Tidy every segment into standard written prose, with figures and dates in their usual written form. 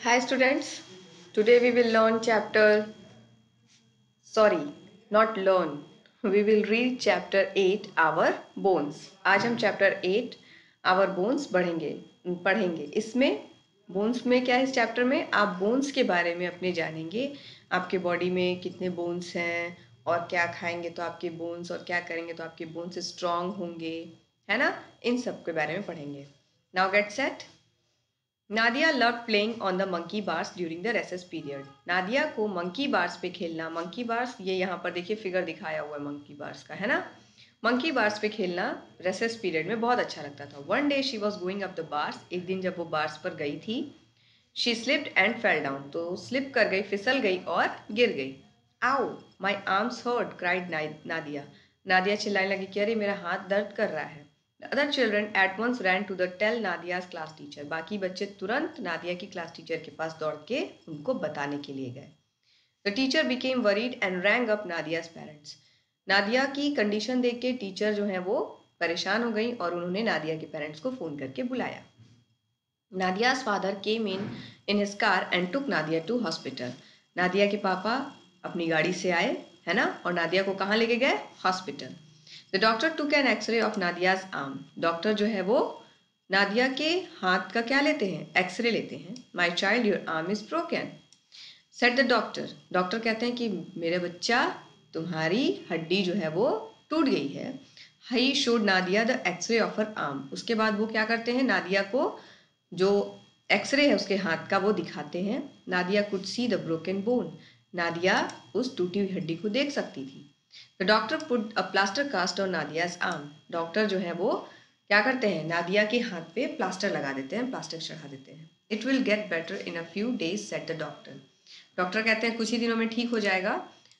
Hi students, today we will learn chapter, sorry, not learn, we will read chapter 8 our bones. आज हम chapter 8 our bones पढ़ेंगे। इसमें bones में क्या है, इस chapter में आप bones के बारे में अपने जानेंगे, आपके body में कितने bones हैं और क्या खाएंगे तो आपके bones और क्या करेंगे तो आपके bones strong होंगे, है ना, इन सब के बारे में पढ़ेंगे। Now get set. Nadia love playing on the monkey bars during the recess period. Nadia को मंकी बार्स पे खेलना, मंकी बार्स ये यहाँ पर देखिए फिगर दिखाया हुआ है मंकी बार्स का, है ना। मंकी बार्स पे खेलना रेसेस पीरियड में बहुत अच्छा लगता था। One day she was going up the bars, एक दिन जब वो बार्स पर गई थी, she slipped and fell down, तो स्लिप कर गई, फिसल गई और गिर गई। Ow my arms hurt cried Nadia. Nadia चिल्लाने लगी कि अरे मेरा हाथ दर्द कर रहा है। Other children at once ran to the tell Nadia's class teacher. बाकी बच्चे तुरंत नादिया की क्लास टीचर के पास दौड़ के उनको बताने के लिए गए। The teacher became worried and rang up Nadia's parents. Nadia की कंडीशन देख के टीचर जो है वो परेशान हो गई और उन्होंने नादिया के पेरेंट्स को फ़ोन करके बुलाया। Nadia's father came in his car and took Nadia to hospital. Nadia के पापा अपनी गाड़ी से आए, है ना, और नादिया को कहाँ लेके गए? Hospital. The doctor took an x-ray of Nadia's arm. Doctor जो है वो नादिया के हाथ का क्या लेते हैं? एक्सरे लेते हैं। My child your arm is broken said the doctor. Doctor कहते हैं कि मेरे बच्चा तुम्हारी हड्डी जो है वो टूट गई है। He showed Nadia the X ray of her arm. उसके बाद वो क्या करते हैं, नादिया को जो एक्सरे है उसके हाथ का वो दिखाते हैं। Nadia could see the broken bone. Nadia उस टूटी हुई हड्डी को देख सकती थी। The doctor put a plaster cast on Nadia's arm. Doctor जो है वो क्या करते हैं, नादिया के हाथ पे प्लास्टर लगा देते हैं, प्लास्टर चढ़ा देते हैं। It will get better in a few days said the doctor. Doctor कहते हैं कुछ ही दिनों में ठीक हो जाएगा।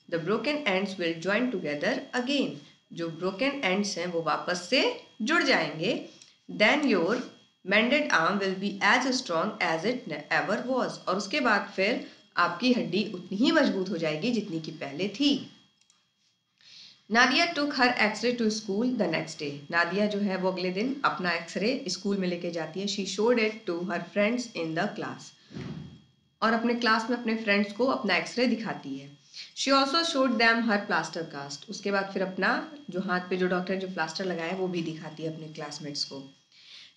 The broken ends will join together again. जो ब्रोकन एंड्स हैं वो वापस से जुड़ जाएंगे। Then your mended arm will be as strong as it ever was. और उसके बाद फिर आपकी हड्डी उतनी ही मजबूत हो जाएगी जितनी की पहले थी। Nadia took her x-ray to school the next day. Nadia जो है वो अगले दिन अपना एक्सरे स्कूल में लेके जाती है। She showed it to her friends in the class. और अपने क्लास में अपने फ्रेंड्स को अपना एक्सरे दिखाती है। She also showed them her plaster cast. उसके बाद फिर अपना जो हाथ पे जो डॉक्टर जो प्लास्टर लगाया वो भी दिखाती है अपने क्लासमेट्स को।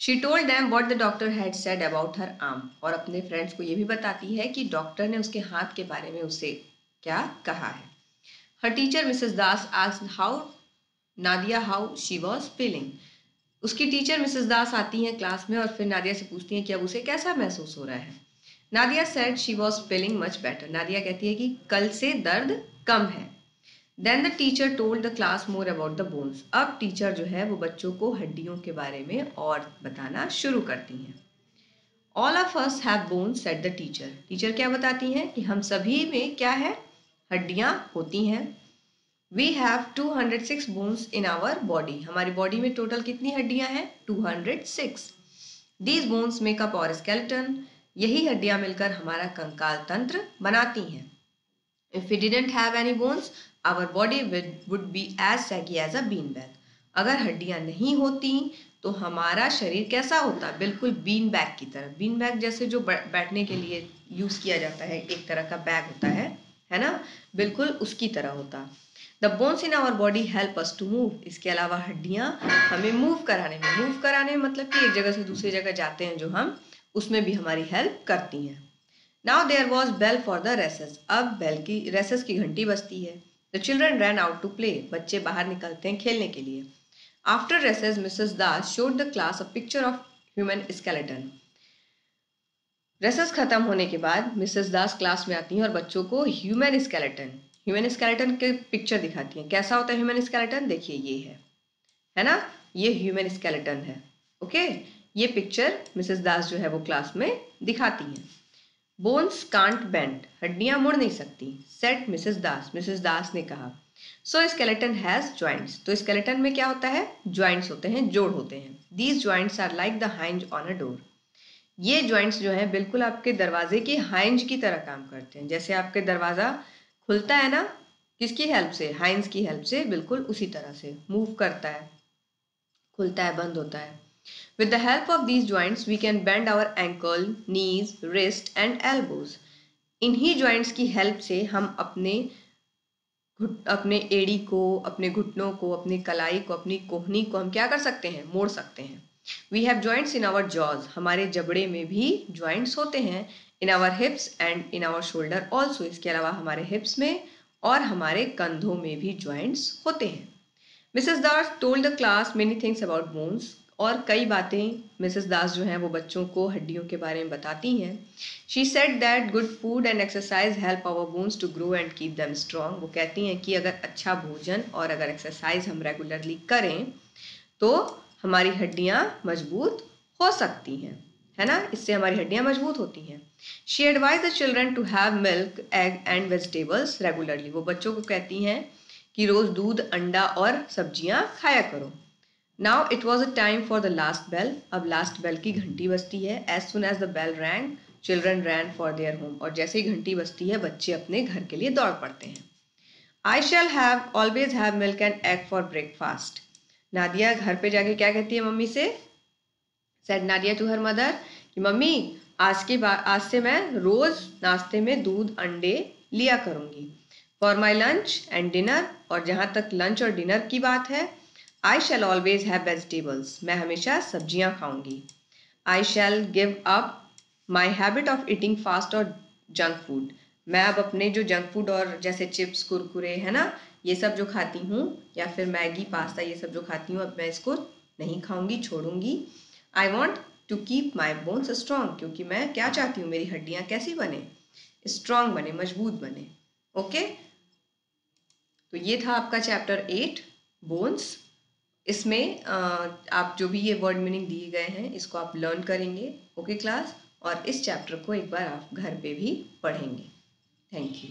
She told them what the doctor had said about her arm. और अपने फ्रेंड्स को ये भी बताती है कि डॉक्टर ने उसके हाथ के बारे में उससे क्या कहा है। Her teacher Mrs. Das asked how Nadia how she was feeling. उसकी टीचर मिसेस दास आती हैं क्लास में और फिर नादिया से पूछती हैं कि अब उसे कैसा महसूस हो रहा है। Nadia said she was feeling much better. Nadia कहती है कि कल से दर्द कम है। Then the teacher told the class more about the bones. अब टीचर जो है वो बच्चों को हड्डियों के बारे में और बताना शुरू करती हैं। All of us have bones, said the teacher. Teacher क्या बताती हैं कि हम सभी में क्या है, हड्डियां होती हैं। We have 206 bones in our body. हमारी बॉडी में टोटल कितनी हड्डियां हैं? 206. These bones make up our skeleton. यही हड्डियां मिलकर हमारा कंकाल तंत्र बनाती हैं। If we didn't have any bones, our body would be as saggy as a beanbag. अगर हड्डियां नहीं होती तो हमारा शरीर कैसा होता? बिल्कुल बीन बैग की तरह। बीन बैग जैसे जो बैठने के लिए यूज किया जाता है, एक तरह का बैग होता है ना, बिल्कुल उसकी तरह होता। The bones in our body help us to move. इसके अलावा हड्डियां हमें मूव कराने में मतलब कि एक जगह से दूसरी जगह जाते हैं जो हम, उसमें भी हमारी हेल्प करती हैं। Now there was bell for the recess. अब बेल की रेसेस की घंटी बजती है। The children ran out to play. बच्चे बाहर निकलते हैं खेलने के लिए। After recess Mrs Das showed the class a picture of human skeleton. Recess खत्म होने के बाद मिसेस दास क्लास में आती हैं और बच्चों को ह्यूमन स्केलेटन के पिक्चर दिखाती हैं। कैसा होता है ह्यूमन स्केलेटन? देखिए ये है ना, ये ह्यूमन स्केलेटन है। ओके, ये पिक्चर मिसेस दास जो है वो क्लास में दिखाती हैं। Bones can't bend. हड्डियां मुड़ नहीं सकती। सेट मिसेस दास ने कहा। सो स्केलेटन हैज ज्वाइंट्स। तो स्केलेटन में क्या होता है? ज्वाइंट्स होते हैं, जोड़ होते हैं। These joints are like the hinges on a door. ये ज्वाइंट्स जो है बिल्कुल आपके दरवाजे की हाइंज की तरह काम करते हैं। जैसे आपके दरवाजा खुलता है ना, किसकी हेल्प से? हाइंज की हेल्प से। बिल्कुल उसी तरह से मूव करता है, खुलता है, बंद होता है। With the help of these joints, we can bend our ankle, knees, wrist and elbows. इन्हीं joints की help से हम अपने एड़ी को, अपने घुटनों को, अपनी कलाई को, अपनी कोहनी को हम क्या कर सकते हैं, मोड़ सकते हैं. We have joints in our jaws. हमारे जबड़े में भी joints होते हैं. In our hips and in our shoulder also. इसके अलावा हमारे hips में और हमारे कंधों में भी joints होते हैं. Mrs. Das told the class many things about bones. और कई बातें मिसेस दास जो हैं वो बच्चों को हड्डियों के बारे में बताती हैं. She said that good food and exercise help our bones to grow and keep them strong. वो कहती हैं कि अगर अच्छा भोजन और अगर एक्सरसाइज हम रेगुलरली करें तो हमारी हड्डियाँ मजबूत हो सकती हैं, है ना, इससे हमारी हड्डियाँ मजबूत होती हैं. She advise the children to have milk, egg and vegetables regularly. वो बच्चों को कहती हैं कि रोज़ दूध, अंडा और सब्जियाँ खाया करो. Now it was a time for the last bell. अब last bell की घंटी बजती है. As soon as the bell rang, children ran for their home. और जैसे ही घंटी बजती है बच्चे अपने घर के लिए दौड़ पड़ते हैं. I shall always have milk and egg for breakfast. Nadia घर पे जाके क्या कहती है मम्मी से? Said Nadia to her mother कि मम्मी आज से मैं रोज नाश्ते में दूध, अंडे लिया करूंगी. For my lunch and dinner. और जहाँ तक लंच और डिनर की बात है, I shall always have vegetables. मैं हमेशा सब्जियां खाऊंगी. I shall give up my habit of eating fast और junk food. मैं अब अपने जो जंक फूड और जैसे चिप्स, कुरकुरे, है ना, ये सब जो खाती हूँ, या फिर मैगी, पास्ता, ये सब जो खाती हूँ, अब मैं इसको नहीं खाऊंगी, छोड़ूंगी. I want to keep my bones strong. क्योंकि मैं क्या चाहती हूँ, मेरी हड्डियाँ कैसी बने, स्ट्रांग बने, मजबूत बने. ओके, तो ये था आपका चैप्टर 8 बोन्स. इसमें आप जो भी ये वर्ड मीनिंग दिए गए हैं इसको आप लर्न करेंगे. ओके क्लास, और इस चैप्टर को एक बार आप घर पे भी पढ़ेंगे. Thank you.